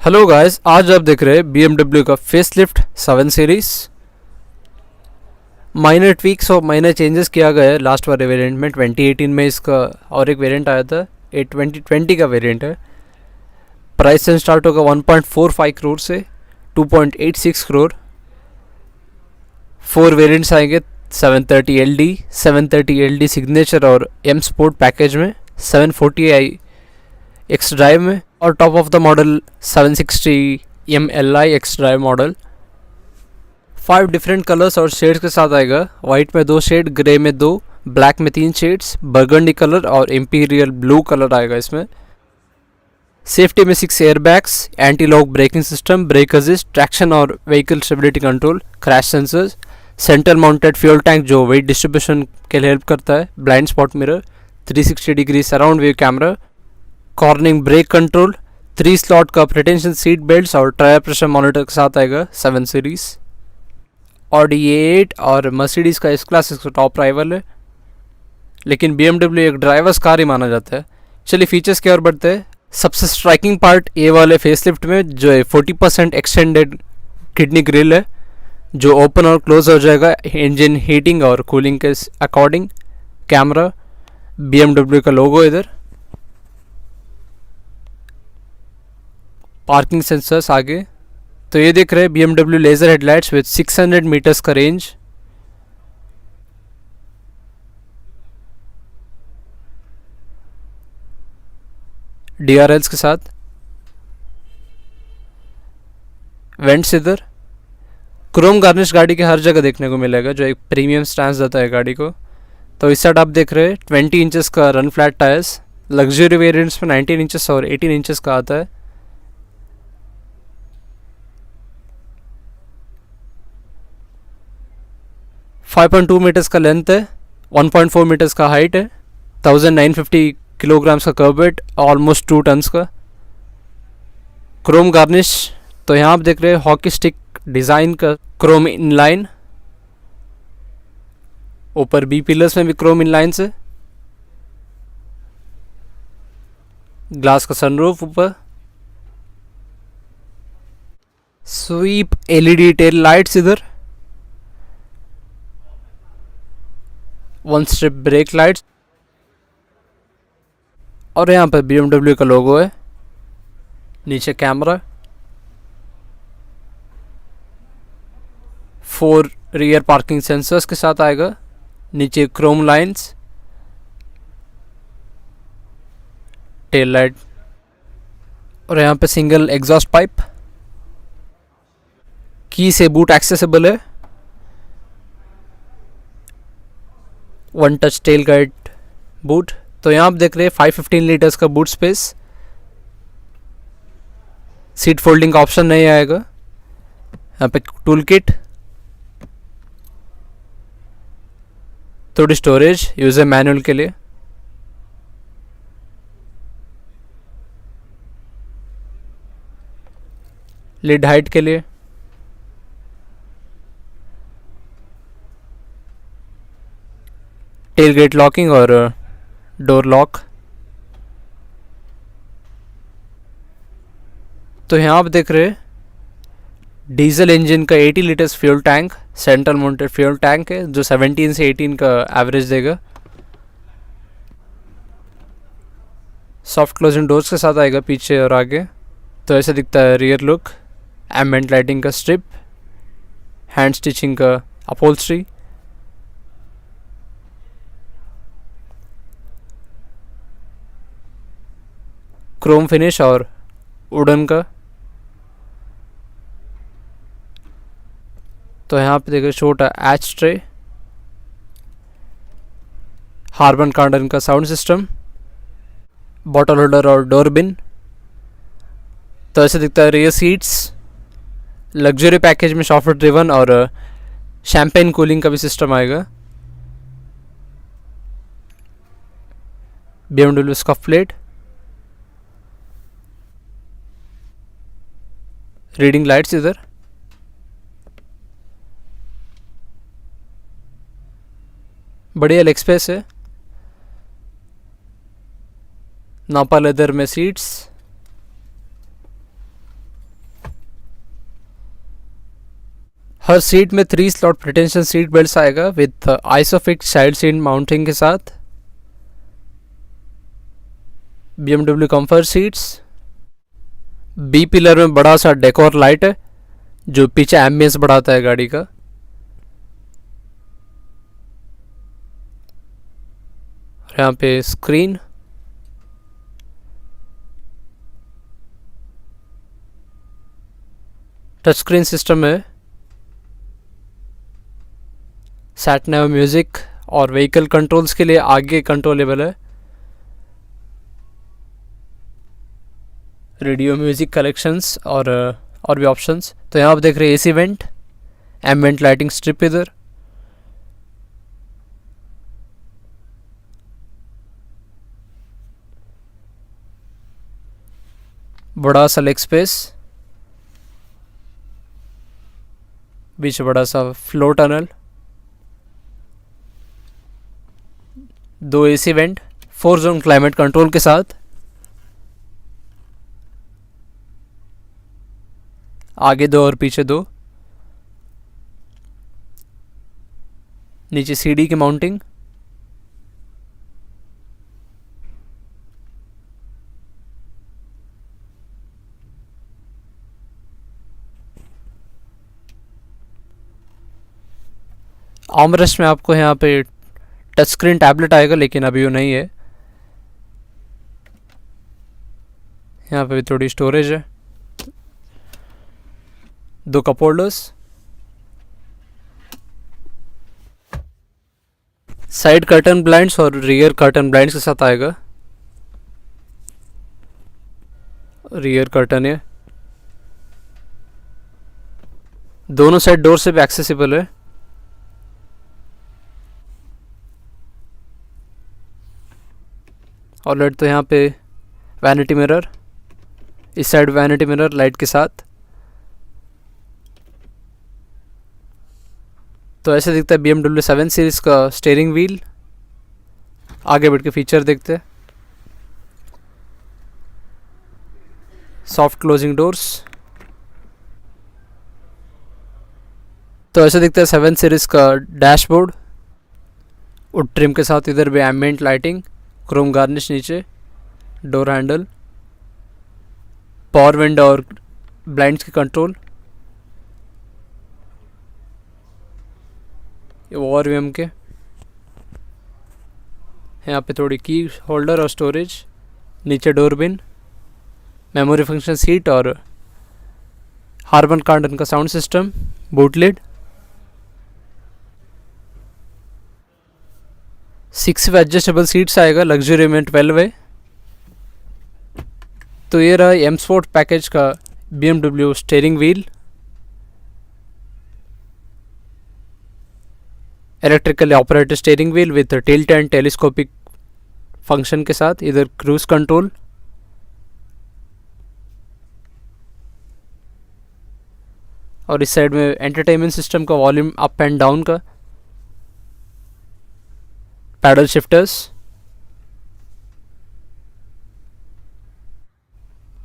Hello guys, आज आप देख रहे हैं BMW का फेसलिफ्ट 7 सीरीज। माइनर ट्वीक्स और माइनर चेंजेस किया गया है लास्ट वाले वेरिएंट में। 2018 में इसका और एक वेरिएंट आया था, ये 2020 का वेरिएंट है। प्राइस से स्टार्ट होगा 1.45 करोड़ से 2.86 करोड़। 4 वेरिएंट्स आएंगे 730LD, 730LD सिग्नेचर और M स्पोर्ट पैकेज में, 740i एक्स ड्राइव में, और top of the model 760 Li x drive model. 5 different colours और शेड्स के साथ आएगा। वाइट में 2 शेड, ग्रे में 2, ब्लैक में 3 शेड्स, बर्गंडी कलर और इंपीरियल ब्लू कलर आएगा इसमें। सेफ्टी में 6 airbags, anti lock braking system, brake assist, traction और vehicle stability control, crash sensors, centre mounted fuel tank जो वेट डिस्ट्रीब्यूशन के लिए हेल्प करता है, blind spot mirror, 360 degree surround view camera, cornering brake control, 3 slot का pretension seat belt और tyre pressure monitor के साथ आएगा 7 सीरीज। ऑडी A8 और मर्सिडीज़ का एस क्लास इसका टॉप राइवल है, लेकिन BMW एक ड्राइवर्स कार ही माना जाता है। चलिए फीचर्स की ओर बढ़ते हैं। सबसे स्ट्राइकिंग पार्ट ये वाले फेसलिफ्ट में जो है 40% एक्सटेंडेड किडनी ग्रिल है, जो ओपन और क्लोज हो जाएगा इंजन हीटिंग और कूलिंग के अकॉर्डिंग। कैमरा, BMW का लोगो इधर, पार्किंग सेंसर्स आगे। तो ये देख रहे हैं BMW laser headlights with 600 metres का रेंज। DRLs के साथ वेंट्स इधर। क्रोम गार्निश गाड़ी के हर जगह देखने को मिलेगा, जो एक प्रीमियम स्टैंस देता है गाड़ी को। तो इस साइड आप देख रहे हैं 20 इंचेस का run flat tyres. Luxury variants में 19 इंचेस और 18 इंचेस का आता है। फाइव 5.2 मीटर्स का लेंथ है, 1.4 मीटर्स का हाइट है, 1950 किलोग्राम्स का कर्ब वेट, ऑलमोस्ट 2 टन्स का। क्रोम गार्निश, तो यहाँ आप देख रहे हैं हॉकी स्टिक डिज़ाइन का क्रोम इनलाइन। ऊपर बी पिलर्स में भी क्रोम इनलाइंस है। ग्लास का सनरूफ ऊपर। स्वीप LED टेल लाइट्स इधर। 1 स्ट्रिप ब्रेक लाइट्स, और यहाँ पर BMW का लोगो है। नीचे कैमरा, 4 रियर पार्किंग सेंसर्स के साथ आएगा। नीचे क्रोम लाइंस, टेल लाइट, और यहाँ पे सिंगल एग्जॉस्ट पाइप। की से बूट एक्सेसिबल है। 1 टच टेल गाइड बूट। तो यहाँ आप देख रहे हैं 515 लीटर्स का बूट स्पेस। सीट फोल्डिंग का ऑप्शन नहीं आएगा। यहाँ पे टूल किट, थोड़ी स्टोरेज यूजर मैनुअल के लिए। लिड हाइट के लिए। टेल गेट लॉकिंग और डोर लॉक। तो यहाँ आप देख रहे हैं डीजल इंजन का 80 litres fuel tank, central mounted fuel tank है, जो 17 से 18 का एवरेज देगा। सॉफ्ट क्लोजिंग डोर्स के साथ आएगा पीछे और आगे। तो ऐसे दिखता है रियर लुक। एम्बिएंट लाइटिंग का स्ट्रिप, हैंड स्टिचिंग का अपहोल्स्ट्री, क्रोम फिनिश और वुडन का। तो यहाँ पे देखिए छोटा एच ट्रे, हार्बन कार्डन का साउंड सिस्टम, बॉटल होल्डर और डोर बिन। तो ऐसे दिखता है रियर सीट्स। लग्जरी पैकेज में सॉफ्टवेयर ड्रिवन और शैम्पेन कूलिंग का भी सिस्टम आएगा। BMW scuff plate, reading lights इधर। बढ़िया लेग स्पेस है। नापा लेदर में सीट्स, हर सीट में 3 स्लॉट प्रिटेंशन सीट बेल्ट आएगा with isofix side seat mounting के साथ। BMW comfort seats. B pillar में बड़ा सा डेकोर लाइट है जो पीछे एम्बियंस बढ़ाता है गाड़ी का। और यहाँ पे स्क्रीन, टच स्क्रीन सिस्टम है। सैट नैव म्यूजिक और व्हीकल कंट्रोल्स के लिए आगे कंट्रोलेबल है। रेडियो म्यूजिक कलेक्शंस और भी ऑप्शंस। तो यहाँ आप देख रहे हैं AC vent, ambient lighting strip इधर। बड़ा सा लेग स्पेस, बीच में बड़ा सा flow tunnel, 2 AC went, 4 zone climate control के साथ। आगे 2 और पीछे 2। नीचे सीडी की माउंटिंग। आर्मरेस्ट में आपको यहाँ पे टच स्क्रीन टैबलेट आएगा, लेकिन अभी वो नहीं है। यहाँ पे भी थोड़ी स्टोरेज है। 2 cup holders. Side curtain blinds और रियर कर्टन ब्लाइंड्स के साथ आएगा। रियर कर्टन है, दोनों साइड डोर से भी एक्सेसिबल है। और लाइट तो यहाँ पे वैनिटी मिरर, इस साइड वैनिटी मिरर लाइट के साथ। तो ऐसे दिखता है BMW 7 सीरीज़ का स्टीयरिंग व्हील। आगे बैठ के फीचर देखते हैं। Soft closing doors. तो ऐसे दिखता है 7 सीरीज़ का डैशबोर्ड, वुड ट्रिम के साथ। इधर भी एम्बिएंट लाइटिंग, क्रोम गार्निश नीचे, डोर हैंडल, पावर विंडो और ब्लाइंड्स के कंट्रोल। ORVM के यहाँ पे थोड़ी की होल्डर और स्टोरेज। नीचे door bin, memory function seat और हार्मन कार्डन का sound system, boot lid. 6 way adjustable seats आएगा, लग्जरी में 12 वे। तो ये रहा एम स्पोर्ट पैकेज का BMW steering wheel. Electrically operated steering wheel with tilt and telescopic function के साथ। इधर क्रूज कंट्रोल, और इस साइड में एंटरटेनमेंट सिस्टम का वॉल्यूम अप एंड डाउन का, पैडल शिफ्टर्स।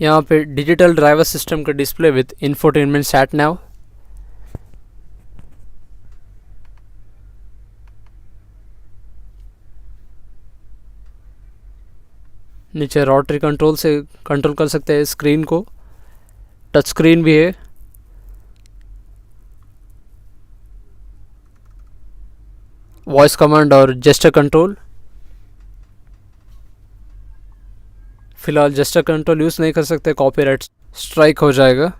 यहाँ पे डिजिटल ड्राइवर सिस्टम का डिस्प्ले विद इंफोटेनमेंट सैट नैव। नीचे रोटरी कंट्रोल से कंट्रोल कर सकते हैं स्क्रीन को। टच स्क्रीन भी है। वॉइस कमांड और जेस्चर कंट्रोल। फिलहाल जेस्चर कंट्रोल यूज़ नहीं कर सकते, कॉपीराइट स्ट्राइक हो जाएगा।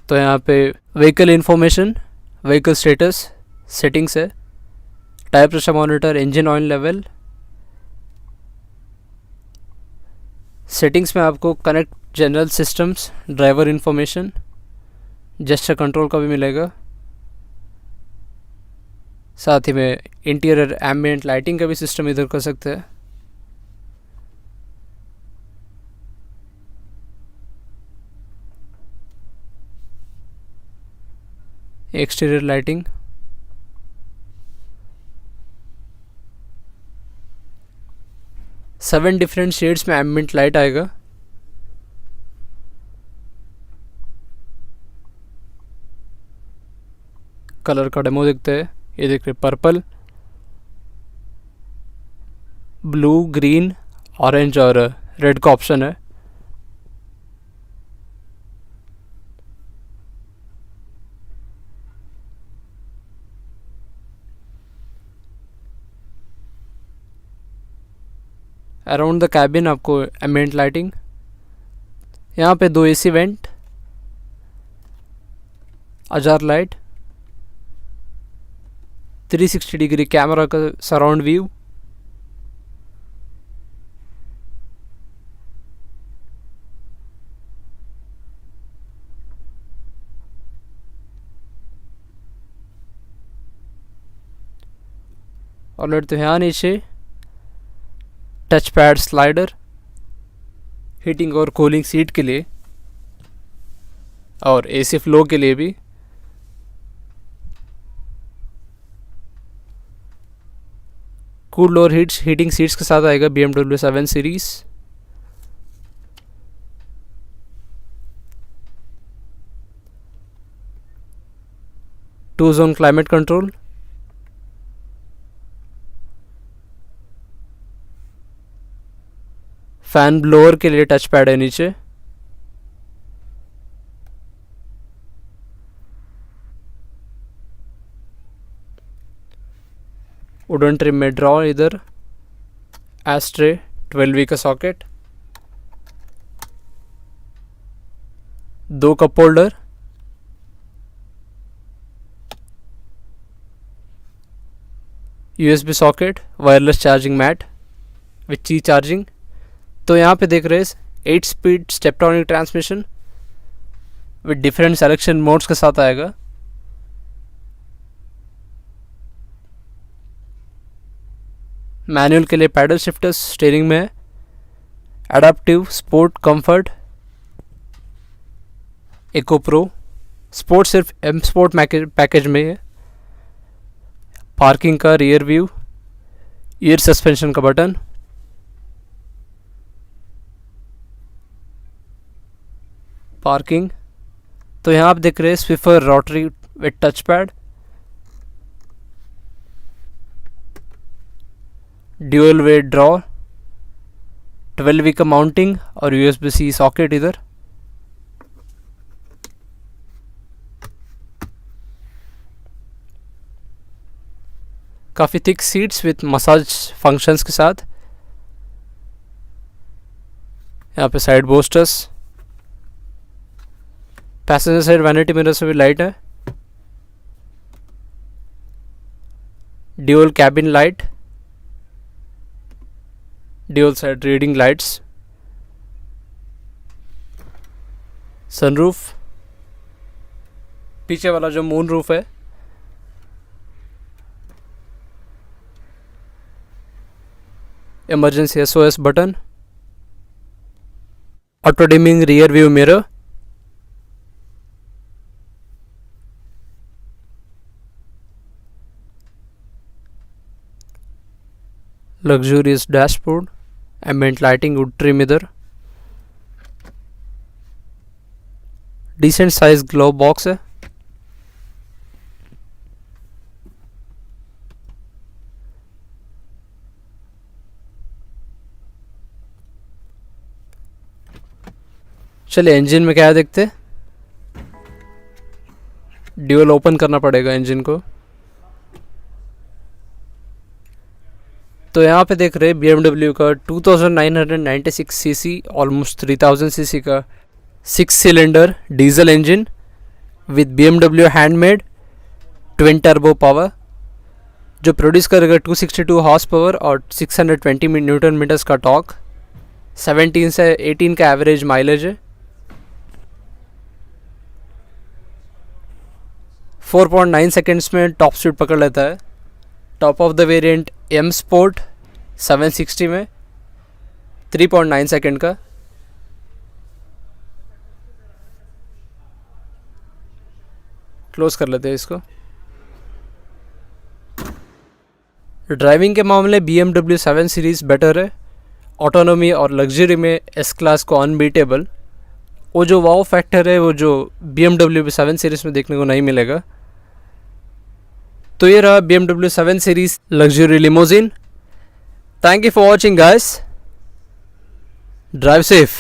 तो यहाँ पे vehicle information, vehicle status, settings है, tyre pressure monitor, engine oil level. Settings में आपको connect general systems, driver information, gesture control का भी मिलेगा। साथ ही में इंटीरियर एम्बिएंट लाइटिंग का भी सिस्टम इधर कर सकते हैं। Exterior lighting, seven different shades में एम्बिएंट लाइट आएगा। कलर का डेमो देखते हैं। ये देख रहे पर्पल, ब्लू, ग्रीन, ऑरेंज और रेड का ऑप्शन है। अराउंड द कैबिन आपको एम्बिएंट लाइटिंग, यहाँ पे 2 AC vent, ajar light, 360 degree camera का सराउंड व्यू, और लेते हैं यहाँ नीचे टच पैड स्लाइडर, हीटिंग और कूलिंग सीट के लिए और एसी फ्लो के लिए भी। कूल्ड और हीटिंग सीट्स के साथ आएगा BMW 7 series. Two zone climate control, fan blower के लिए टच पैड है नीचे, वुडन ट्रिम में ड्रॉ, इधर एस्ट्रे 12V का socket, 2 cup holder, USB socket, wireless charging mat with Qi charging. तो यहाँ पे देख रहे हैं 8 speed steptronic transmission with different selection modes के साथ आएगा। मैनुअल के लिए पैडल शिफ्टर्स स्टीयरिंग में है, adaptive sport comfort, eco pro, sport सिर्फ एम स्पोर्ट पैकेज में है, पार्किंग का रियर व्यू, एयर सस्पेंशन का बटन, पार्किंग। तो यहाँ आप देख रहे हैं swiper rotary with touch pad, dual way drawer, 12V का माउंटिंग और USB-C सॉकेट इधर। काफ़ी thick seats with massage functions के साथ। यहाँ पे side bolsters, passenger side vanity mirror से भी लाइट है, dual cabin light, dual side reading lights, sunroof, पीछे वाला जो मून रूफ है, emergency SOS button, auto dimming rear view mirror, luxurious dashboard, ambient lighting, wood trim इधर, decent size glove box है, चलिए इंजन में क्या है देखते। ड्यूअल ओपन करना पड़ेगा इंजन को। तो यहाँ पे देख रहे हैं BMW का 2996 सीसी ऑलमोस्ट 3000 सीसी का 6 cylinder diesel engine with BMW handmade twin turbo power, जो प्रोड्यूस करेगा 262 हॉर्स पावर और 620 न्यूटन मीटर्स का टॉर्क, 17 से 18 का एवरेज माइलेज है, 4.9 सेकेंड्स में टॉप स्पीड पकड़ लेता है। Top of the variant M sport 760 में 3.9 सेकेंड का, क्लोज कर लेते हैं इसको। ड्राइविंग के मामले BMW 7 सीरीज़ बेटर है, ऑटोनॉमी और लग्जरी में S क्लास को अनबीटेबल। वो जो वाव फैक्टर है वो जो BMW 7 सीरीज़ में देखने को नहीं मिलेगा। तो ये रहा BMW 7 series luxury limousine. Thank you for watching guys, drive safe.